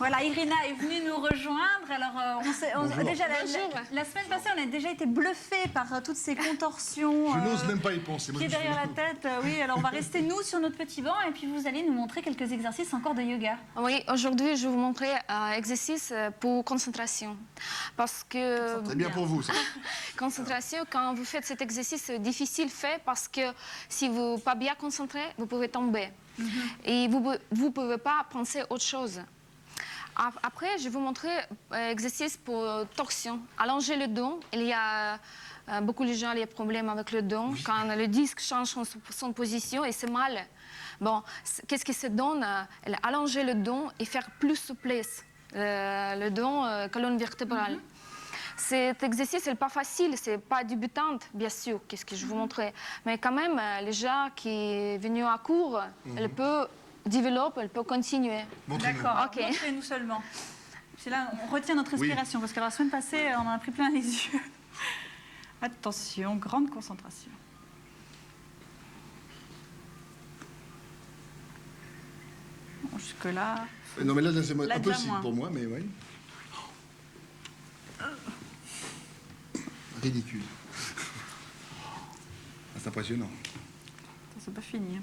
Voilà, Irina est venue nous rejoindre. Alors, déjà, la semaine passée, on a déjà été bluffés par toutes ces contorsions. Je n'ose même pas y penser. Qui est derrière la tête. Oui, alors on va rester nous sur notre petit banc et puis vous allez nous montrer quelques exercices encore de yoga. Oui, aujourd'hui, je vais vous montrer un exercice pour concentration. Parce que... C'est bien pour vous, ça. Concentration, quand vous faites cet exercice, c'est difficile fait parce que si vous n'êtes pas bien concentré, vous pouvez tomber. Et vous ne pouvez pas penser à autre chose. Après, je vais vous montrer un exercice pour torsion. Allonger le dos. Il y a beaucoup de gens qui ont des problèmes avec le dos. Oui. Quand le disque change son position et c'est mal. Bon, qu'est-ce qui se donne? Allonger le dos et faire plus souplesse le dos, colonne vertébrale. Cet exercice n'est pas facile, c'est pas débutante, bien sûr, qu'est-ce que je vous montrer. Mais quand même, les gens qui sont venus à court, elles peuvent développer, elles peuvent continuer. D'accord, okay. Montrez-nous seulement. C'est là, on retient notre respiration, parce que la semaine passée, on en a pris plein les yeux. Attention, grande concentration. Bon, jusque-là... Non, mais là c'est impossible pour moi, mais oui. Ridicule. C'est impressionnant. C'est pas fini.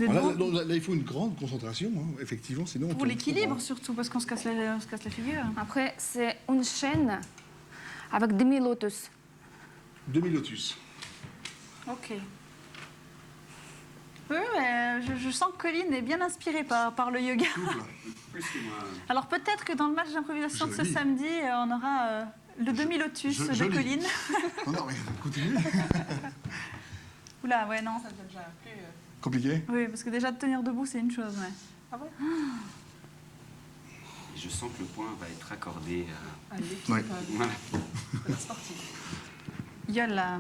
Alors là, il faut une grande concentration, hein, effectivement, sinon... Pour l'équilibre surtout, parce qu'on se casse la figure. Après, c'est une chaîne avec demi-lotus. Demi-lotus. Ok. Oui, mais je sens que Colline est bien inspirée par le yoga. Alors peut-être que dans le match d'improvisation de ce samedi, on aura le demi-lotus de Colline. Non, mais continue. Oula, ouais, non. Ça devient déjà plus... Compliqué? Oui, parce que déjà de tenir debout, c'est une chose, ouais. Ah ouais? Je sens que le point va être accordé à... les pieds, ouais. Voilà. Yola.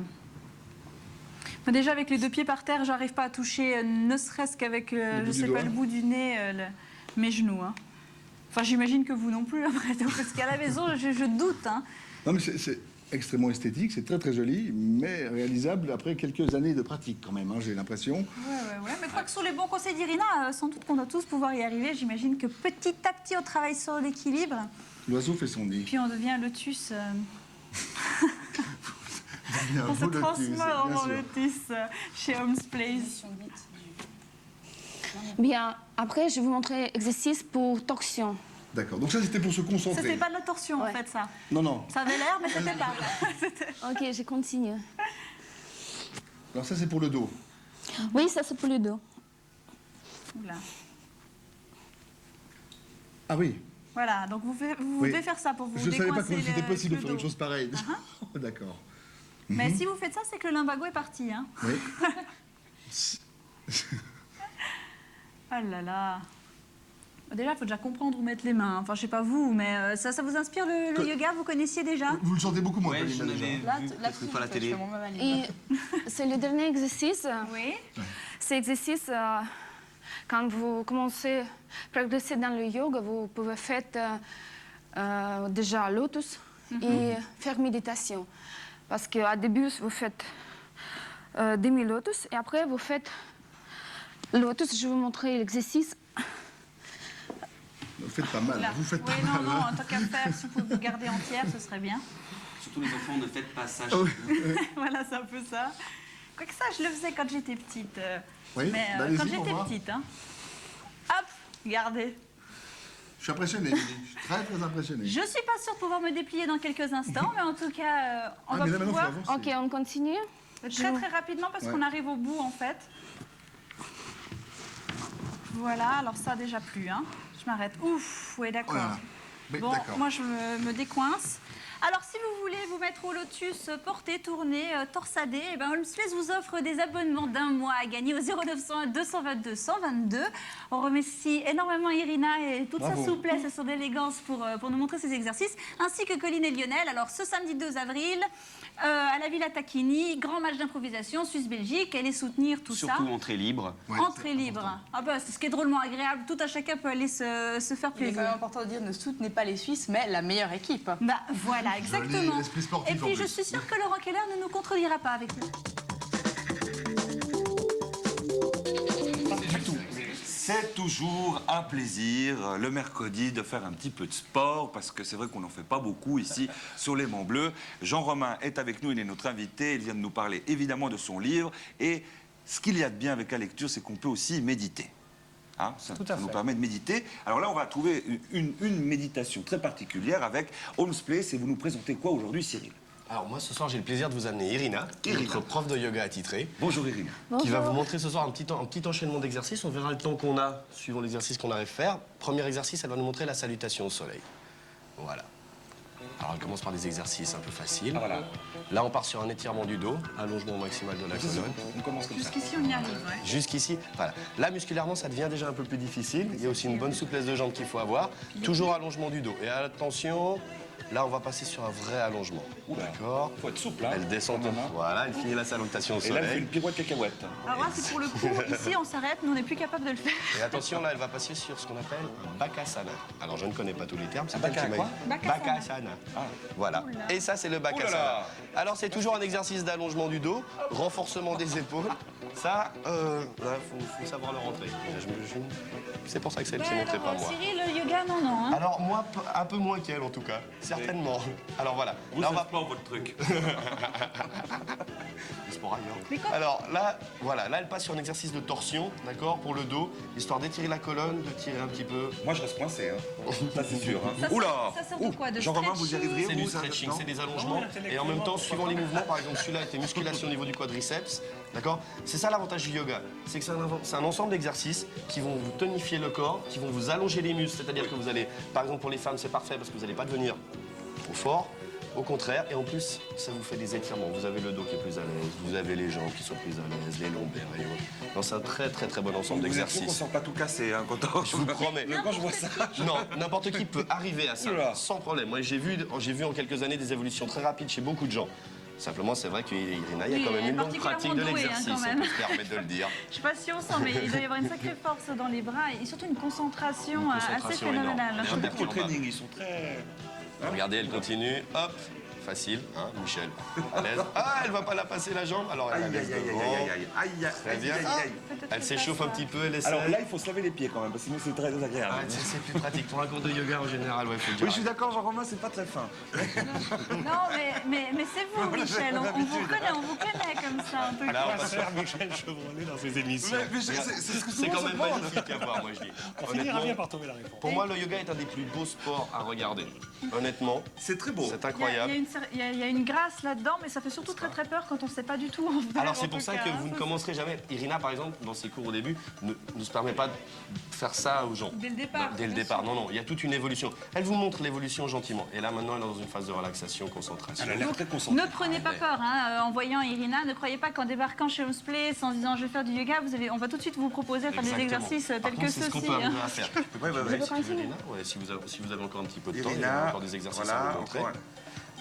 Déjà, avec les deux pieds par terre, j'arrive pas à toucher, ne serait-ce qu'avec, je sais pas, le bout du nez, mes genoux. Hein. Enfin, j'imagine que vous non plus, après tout, parce qu'à la maison, je doute. Hein. Non, mais c'est extrêmement esthétique, c'est très très joli, mais réalisable après quelques années de pratique quand même, hein, j'ai l'impression. Ouais, mais quoi que sur les bons conseils d'Irina, sans doute qu'on doit tous pouvoir y arriver. J'imagine que petit à petit, on travaille sur l'équilibre. L'oiseau fait son nid. Puis on devient lotus. On se transforme en lotus chez Home's Place. Bien, après, je vais vous montrer l'exercice pour torsion. D'accord, donc ça c'était pour se concentrer. C'était pas de la torsion en fait, ça. Non, non. Ça avait l'air, mais c'était pas. Ok, je continue. Alors ça c'est pour le dos. Oui, ça c'est pour le dos. Oula. Ah oui. Voilà, donc vous devez faire ça pour vous décoincer. Je ne savais pas que c'était possible de faire une chose pareille. D'accord. Mais si vous faites ça, c'est que le lumbago est parti. Hein. Oui. Oh là là. Déjà, il faut déjà comprendre où mettre les mains. Enfin, je sais pas vous, mais ça vous inspire le yoga? Vous connaissiez déjà? Vous le sentez beaucoup moins. Oui, j'en avais vu peut-être pas la télé. Et c'est le dernier exercice. Oui. Cet exercice, quand vous commencez à progresser dans le yoga, vous pouvez faire déjà lotus et faire méditation. Parce qu'au début, vous faites demi-lotus et après, vous faites lotus. Je vais vous montrer l'exercice. Vous faites pas mal. Vous faites pas mal. Non, en tant qu'à faire, si vous pouvez vous garder entière, ce serait bien. Surtout les enfants, ne faites pas ça. Voilà, c'est un peu ça. Quoique ça, je le faisais quand j'étais petite. Oui, mais quand j'étais petite. Hein. Hop, regardez. Je suis impressionné, Lily. Je suis très très impressionné. Je suis pas sûre de pouvoir me déplier dans quelques instants, mais en tout cas, on va pouvoir... Ok, on continue. Très très rapidement parce qu'on arrive au bout en fait. Voilà, alors ça déjà plus. Hein. Je m'arrête. Ouf, oui d'accord. Voilà. Bon, moi je me décoince. Alors, si vous voulez vous mettre au lotus, porter, tourner, torsader, eh ben, Home's Place vous offre des abonnements d'un mois à gagner au 0901 222 122. On remercie énormément Irina et toute sa souplesse et son élégance pour nous montrer ces exercices, ainsi que Colline et Lionel. Alors, ce samedi 2 avril, à la Villa Tacchini, grand match d'improvisation Suisse-Belgique. Allez soutenir tout ça. Surtout entrée libre. Ouais, entrée libre. Ah bah, c'est ce qui est drôlement agréable. Tout à chacun peut aller se faire plaisir. Il est quand même important de dire ne soutenez pas les Suisses, mais la meilleure équipe. Bah voilà, exactement. Sportif, et puis je suis sûre que Laurent Keller ne nous contredira pas avec ça. C'est toujours un plaisir le mercredi de faire un petit peu de sport parce que c'est vrai qu'on n'en fait pas beaucoup ici sur les Monts Bleus. Jean-Romain est avec nous, il est notre invité, il vient de nous parler évidemment de son livre et ce qu'il y a de bien avec la lecture, c'est qu'on peut aussi méditer. Hein, ça nous permet de méditer. Alors là, on va trouver une méditation très particulière avec Holmes Place et vous nous présentez quoi aujourd'hui, Cyril? Alors moi ce soir j'ai le plaisir de vous amener Irina, notre prof de yoga attitré. Bonjour Irina. Qui va vous montrer ce soir un petit enchaînement d'exercices. On verra le temps qu'on a, suivant l'exercice qu'on arrive à faire. Premier exercice, elle va nous montrer la salutation au soleil. Voilà. Alors elle commence par des exercices un peu faciles. Ah, voilà. Là on part sur un étirement du dos, allongement maximal de la colonne. On commence comme ça. Jusqu'ici, on y arrive, ouais. Jusqu'ici, voilà. Là musculairement ça devient déjà un peu plus difficile. Il y a aussi une bonne souplesse de jambes qu'il faut avoir. Toujours allongement du dos. Et attention, là, on va passer sur un vrai allongement. D'accord. Il faut être souple, hein. Elle descend, voilà, elle finit la salutation au Et là, elle fait soleil. une pirouette cacahuète. Alors là, c'est pour le coup, ici, on s'arrête, nous, on n'est plus capable de le faire. Et attention, là, elle va passer sur ce qu'on appelle un Bakasana. Alors, je ne connais pas tous les termes. C'est Baka elle qui quoi m'a dit. Bakasana. Voilà. Et ça, c'est le Bakasana. Alors, c'est toujours un exercice d'allongement du dos, renforcement des épaules. Ça, faut savoir le rentrer. C'est pour ça que c'est montré pas moi. Cyril, le yoga, non, hein. Alors, moi, un peu moins qu'elle, en tout cas. Certainement. Alors, voilà. Vous, Là, c'est pas votre truc. Le sport ailleurs. Alors là, voilà, là elle passe sur un exercice de torsion, d'accord, pour le dos, histoire d'étirer la colonne, de tirer un petit peu. Moi, je reste coincé, hein. Ça, c'est sûr. Hein. Ça, Oula. ça sert de quoi? De Jean-Romain, vous y arriveriez? C'est vous, du ça, stretching, non c'est des allongements. Et en même temps, suivant les mouvements, par exemple, celui-là était musculation au niveau du quadriceps, d'accord. C'est ça l'avantage du yoga, c'est que c'est un ensemble d'exercices qui vont vous tonifier le corps, qui vont vous allonger les muscles, c'est-à-dire que vous allez, par exemple pour les femmes, c'est parfait parce que vous n'allez pas devenir trop fort. Au contraire, et en plus, ça vous fait des étirements. Vous avez le dos qui est plus à l'aise, vous avez les jambes qui sont plus à l'aise, les lombaires et autres. Donc c'est un très bon ensemble Vous êtes sûr qu'on d'exercices. sent pas tout cassé, hein, quand Je vous promets. Quand je vois ça. Non, n'importe qui peut arriver à ça, Oula. sans problème. Moi, j'ai vu en quelques années des évolutions très rapides chez beaucoup de gens. Simplement, c'est vrai qu'Irina, il y a quand même une longue pratique de l'exercice, quand on même. peut se permettre de le dire. Je sais pas si on sent, mais il doit y avoir une sacrée force dans les bras et surtout une concentration, assez concentration énorme. phénoménale. J'aime beaucoup le training, ils sont très... Regardez, elle continue, hop, facile, hein, Michel, à l'aise. Ah, elle va pas la passer la jambe, alors elle la laisse devant. Très bien. Elle s'échauffe un petit peu, elle essaie. Alors là, il faut se laver les pieds quand même, parce que sinon c'est très désagréable. Ah, c'est plus pratique. Pour un cours de yoga en général, ouais, faut le dire. Oui, je suis d'accord, Jean-Romain, c'est pas très fin. Non, mais c'est vous, Michel. On vous connaît comme ça, un peu. Là, on passe sur- Michel Chevrolet dans ses émissions. Mais c'est ce que C'est quand même magnifique à voir, moi je dis. On finira bien Honnêtement, par trouver la réponse. pour moi, le yoga est un des plus beaux sports à regarder. Honnêtement, C'est très beau. c'est incroyable. Il y a une grâce là-dedans, mais ça fait surtout très peur quand on ne sait pas du tout en faire. Alors c'est en pour tout ça cas, que hein, vous ne ça, commencerez jamais. Irina, par exemple, dans ses cours au début, ne se permet pas de faire ça aux gens. Dès le départ, Dès le bien départ. Non, il y a toute une évolution. Elle vous montre l'évolution gentiment. Et là, maintenant, elle est dans une phase de relaxation, concentration. Elle a l'air très concentrée. Ne prenez pas peur en voyant Irina. Ne croyez pas qu'en débarquant chez Home's Place, en se disant je vais faire du yoga, on va tout de suite vous proposer de faire des Exactement. exercices Par tels contre, que c'est ce qu'on ceci. peut arriver à faire. Ouais, Si tu veux, Irina, ouais, si vous avez encore un petit peu de temps, il y a Irina, encore des exercices à voilà, vous montrer. voilà.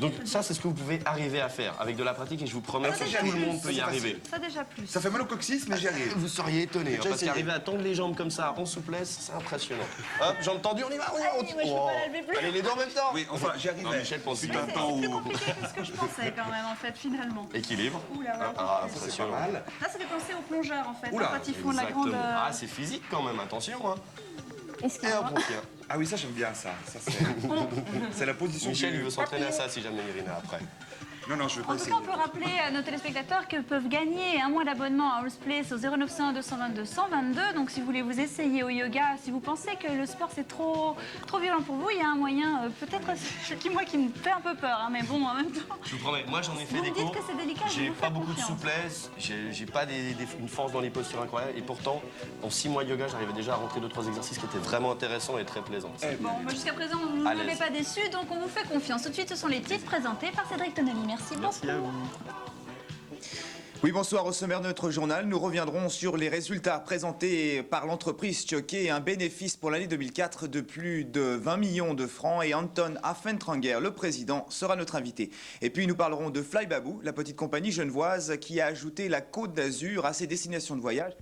Donc ça, c'est ce que vous pouvez arriver à faire avec de la pratique et je vous promets que tout le monde peut y arriver. Ça déjà plus. Ça fait mal au coccyx, mais j'y arrive. Vous seriez étonné, J'ai parce essayé. qu'arriver à tendre les jambes comme ça, en souplesse, c'est impressionnant. Hop, jambes tendues, on y va, moi, je peux pas la lever plus. Allez, les deux en même temps. Oui, enfin, j'y arrive. Non, Michel pense Fut bien. un temps C'est plus où... compliqué que ce que je pensais quand même en fait finalement. Équilibre. Oula, ouais. Ah, C'est pas impressionnant. mal. Là, ça fait penser aux plongeurs en fait. Oula, Quand ils font de la grande. Exactement. Ah, c'est physique quand même, attention. Hein. Et hop, on tient. Ah oui, ça, j'aime bien ça. Ça c'est la position Michel, du... il veut s'entraîner à ça si jamais Irina après. Non, non, je vais pas En tout essayer. cas, on peut rappeler à nos téléspectateurs que peuvent gagner un mois d'abonnement à Home's Place au 0901 222 122. Donc, si vous voulez vous essayer au yoga, si vous pensez que le sport c'est trop violent pour vous, il y a un moyen, peut-être qui me fait un peu peur, hein, mais bon, en même temps. Je vous promets, moi j'en ai fait Vous des me dites cours. que c'est délicat, je J'ai vous pas fais beaucoup de confiance. souplesse, j'ai pas une force dans les postures incroyables et pourtant, en 6 mois de yoga, j'arrivais déjà à rentrer 2-3 exercices qui étaient vraiment intéressants et très plaisants. Bon, moi, jusqu'à présent, vous ne À m'avez l'aise. pas déçu, donc on vous fait confiance. Tout de suite, ce sont les titres présentés par Cédric Tonelli. Merci beaucoup. Merci à vous. Oui, bonsoir. Au sommaire de notre journal, nous reviendrons sur les résultats présentés par l'entreprise Tchoké, un bénéfice pour l'année 2004 de plus de 20 millions de francs et Anton Affentranger, le président, sera notre invité. Et puis nous parlerons de Flybaboo, la petite compagnie genevoise qui a ajouté la Côte d'Azur à ses destinations de voyage.